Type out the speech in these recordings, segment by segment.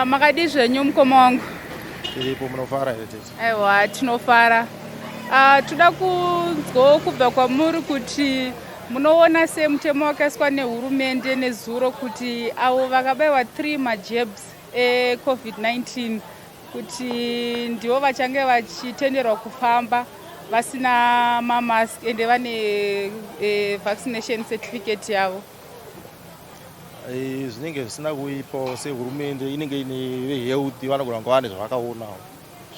Makadi zvenyu mukoma wangu? Tiripo, munofara here tete? Aiwa, tinofara. Toda kunzwawo kubva kwamuri kuti munoona semutemo wakaiswa nehurumende nezuro kuti avo vakabayiwa 3 majebs eCovid-19 kuti ndivo vachange vachitenderwa kufamba vasina mamask ende vane vaccination certificate yavo. Zvinenge zvisina kuipawo sehurumende inenge ine vehealth vanogona kunge vane zvavakaonawo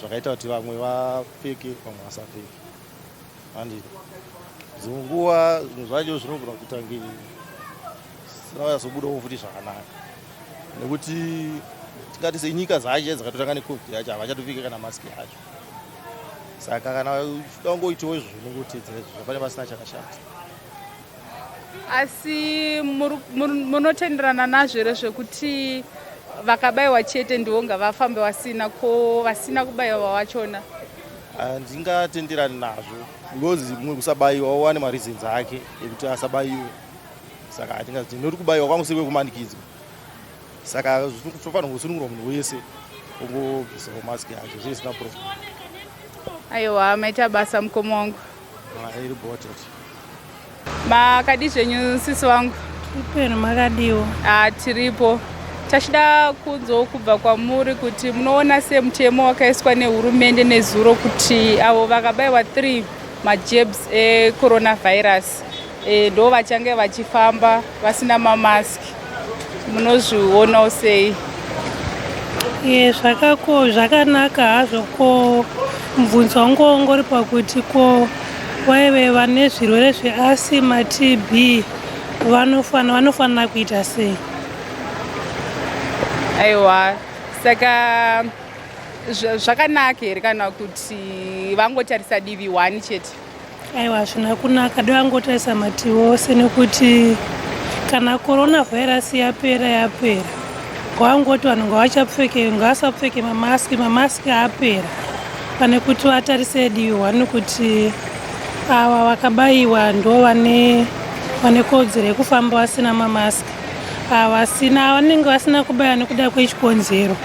zvakaita kuti vamwe vapfeke vamwe vasapfeke. Handii dzimwe nguva zvinhu zvacho zvinogona kuita kunge zvinonyatsobudawo futi zvakanaka nekuti tingati senyika dzacho dzakatotanga neCovid yacho havachatopfeke kana masiki yacho. Saka kana uchidangoitawo izvo zvinongotedzera izvo pane pasina chakashata. Asi munotenderana nazvo here zvekuti vakabayiwa chete ndivo ngavafambe vasina kubayiwa vachona? Handingatenderani nazvo because mumwe kusabayiwa wane mareasons ake ekuti asabayiwe. Saka hatingazi nekuti kubayiwa kwangu sekwekumanikidza. Saka zvinofana kungosunungurwa munhu wese ongobvisawo masiki yacho zvisina problem. Aiwa, maita basa mukoma wangu. Iribhoted. Makadi zvenyu sisi wangu? Upenyu makadiwo. Tiripo. Tachida kunzwawo kubva kwamuri kuti munoona semutemo wakaiswa nehurumende nezuro kuti avo vakabayiwa 3 majebs ecoronavirus ndo vachange vachifamba vasina mamaski. Munozvionawo sei? Zvakanaka hazvo. Ko mubvunzo wangu ungori pakuti ko vaive vane zvirwere zveasima, TB vanofanira kuita sei? Aiwa, saka zvakanaka here kana kuti vangotarisa divi 1 chete? Aiwa, hazvina kunaka. Vangotarisa mativi ose nekuti kana coronavirus yapera kwangoti vanhu ngavasapfeke mamaski apera pane kuti vatarise divi 1 kuti ava vakabayiwa ndo vane kodzero yekufamba vasina mamaski. Vanenge vasina kubayiwa nekuda kwechikonzero.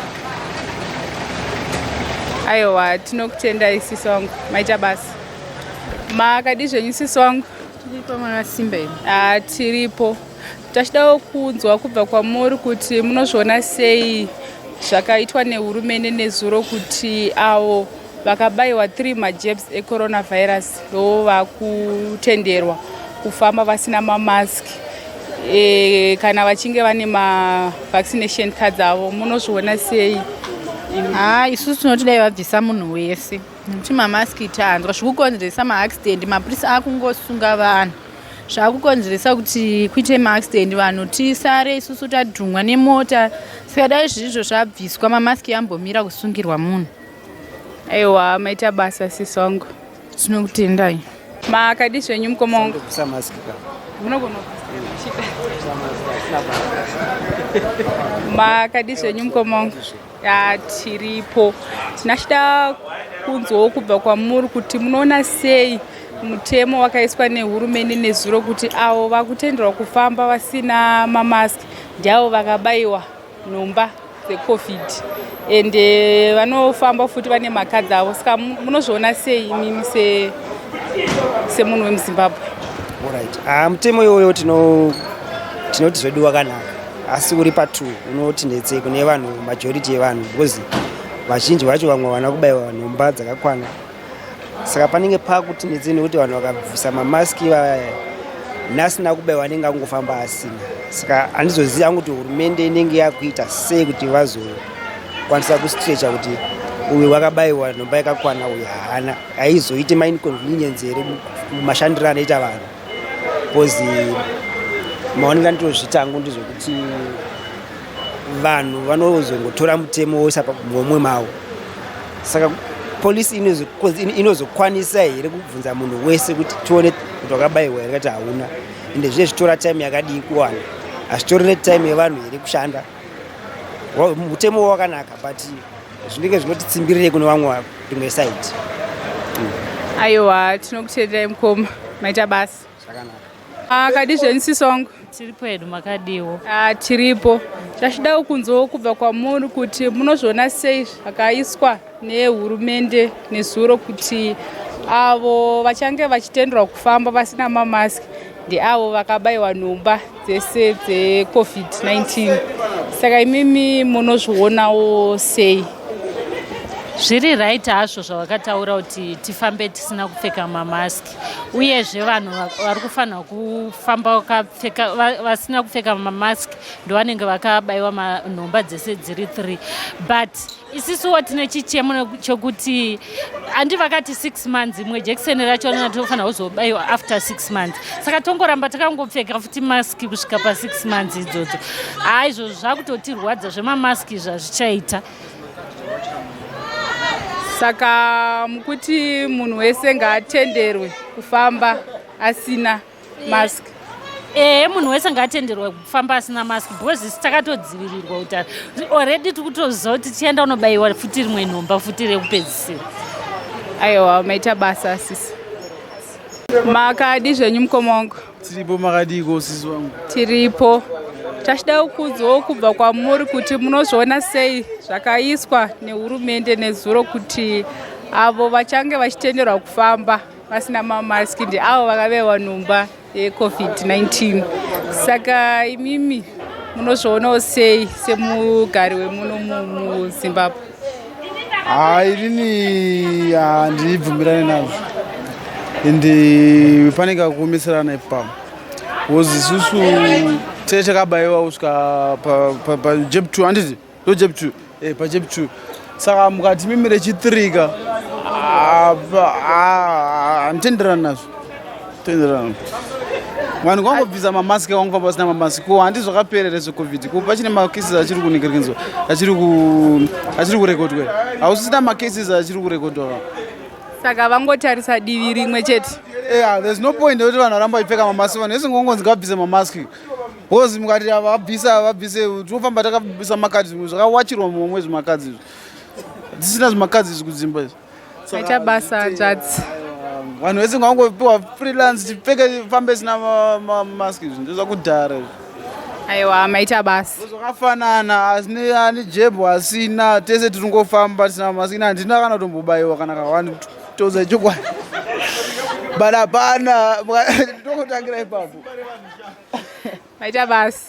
Aiwa, tinokutendai sisi wangu. Maita basa. Makadi zvenyu sisi wangu? Tiripo makasimba here. Tiripo. Tachidawo kunzwa kubva kwamuri kuti munozviona sei zvakaitwa nehurumende nezuro kuti avo vakabayiwa 3 majebs ecoronavirus ndo vakutenderwa kufamba vasina mamaski kana vachinge vane mavaccination cards avo. Munozviona sei? Isusu tinoti dai vabvisa munhu wese nekuti mamaski tanzwa zvikukonzeresa maaccident. Mapurisa akungosunga vanhu zvakukonzeresa kuti kuite maaccident, vanhu tisare isusu tadhungwa nemota. Saka dai zvizvo zvabviswa mamaski ambomira kusungirwa munhu. Aiwa, maita basa sisi wangu. Tinokutendai. Makadi zvenyu mukoma wangu? Munogona makadi zvenyu mukoma wangu? Tiripo. Tinachida kunzwawo kubva kwamuri kuti munoona sei mutemo wakaiswa nehurumende nezuro kuti avo vakutenderwa kufamba vasina mamaski ndiavo vakabayiwa nhomba dzeCovid ende vanofamba futi vane makadzi avo. Saka munozviona sei imimi semunhu wemuZimbabwe? Mutemo iwoyo tinoti zvedu wakanaka, asi uri pa2 unoti ndetse kune vanhu majority yevanhu because vazhinji vacho vamwe vana kubayiwa nhomba dzakakwana. Saka panenge pakuti ndetse nekuti vanhu vakabvisa mamaski nasina kubayiwa anenge angofamba asina. Saka handizoziva hangu kuti hurumende inenge yakuita sei kuti vazokwanisa kustrecha kuti uyu wakabayiwa nhomba yakakwana uyu haana. Haizoite mainconvenience here mumashandiro anoita vanhu because maoneka nditozvita hangu ndizvokuti vanhu vanozongotora mutemo woisa mumwe mavo. Saka polisi inozokwanisa here kubvunza munhu wese kuti tione kuti wakabayiwa here kuti hauna. Ende zvine zvitora time yakadii kuwana, hazvitorere time yevanhu here kushanda. Mutemo wakanaka but zvinenge zvinotitsimbirire kune vamwe rimwe side. Aiwa, tinokutenderai mukoma. Maita basa. Zvakanaka. Makadi zvenyu sisi wangu? Tiripo hedu makadiwo. Tiripo. Tachida kunzwawo kubva kwamuri kuti munozviona sei zvakaiswa nehurumende nezuro kuti avo vachange vachitenderwa kufamba vasina mamaski ndeavo vakabayiwa nhomba dzese dzeCovid-19. Saka imimi munozvionawo sei? Zviri right hazvo zvavakataura kuti tifambe tisina kupfeka mamaski, uyezve vanhu vari kufanira kufamba vasina kupfeka mamaski ndovanenge vakabayiwa nhomba dzese dziri 3. But isisuwo tine chichemo chokuti handi vakati 6 months, imwe jekiseni racho tofanira kuzobayiwa after 6 months. Saka tongoramba takangopfeka futi maski kusvika pa6 months idzodzo. Izvo zvakutotirwadza zvemamaski zvazvichaita. Saka mukuti munhu wese ngaatenderwe kufamba asina mask. Munhu wese ngaatenderwe kufamba asina mask because isi takatodzivirirwa utano. Already tikutoziva kuti tienda unobayiwa futi rimwe nhomba futi rekupedzisira. Aiwa, maita basa sisi. Makadi zvenyu mukoma wangu? Tiripo makadiko sisi wangu. Tiripo. Tachida kunzwawo kubva kwamuri kuti munozviona sei zvakaiswa nehurumende nezuro kuti avo vachange vachitenderwa kufamba vasina mamaski ndeavo vakavewa nhomba yeCovid-19. Saka imimi munozvionawo sei semugari wemuno muZimbabwe? Inini handibvumirane nazvo ende panenge kuomeserana ipapo because isusu takabayiwa kusvika pajeb 2 handiti ndojeb 2 pajeb 2. Saka mukati mimi rechi3 handitenderani nazvo. Vanhu kwangobvisa mamaski kwangofamba vasina mamaski ko handi zvakaperera zveCovid ko pachine macases achiri kuningirwa achiri kurekodwa hausisina macases achiri kurekodwa. Saka vangotarisa divi rimwe chete. There's no point kuti vanhu varamba vachipfeka mamaski. Vanhu vese ngongonzi ngavabvise mamaski because mukati vabvise tinofamba takabvisa makadzi zvimwe zvakawachirwa mumwe zvimakadzi izvi tisina zvimakadzi izvi kudzimba izvi. Maita basa dzadzi. Vanhu vese ngangopiwa freelance tipfeke fambe sina mamaski izvi ndezvakudhara izvi. Aiwa, maita basa. Zvakafanana ani jeb asina tese tiringofamba tisina mamaski. Handina kana kutombobayiwa kana kawani toza chokwadi. Badapana ndokutangira ipapo. Maita basa.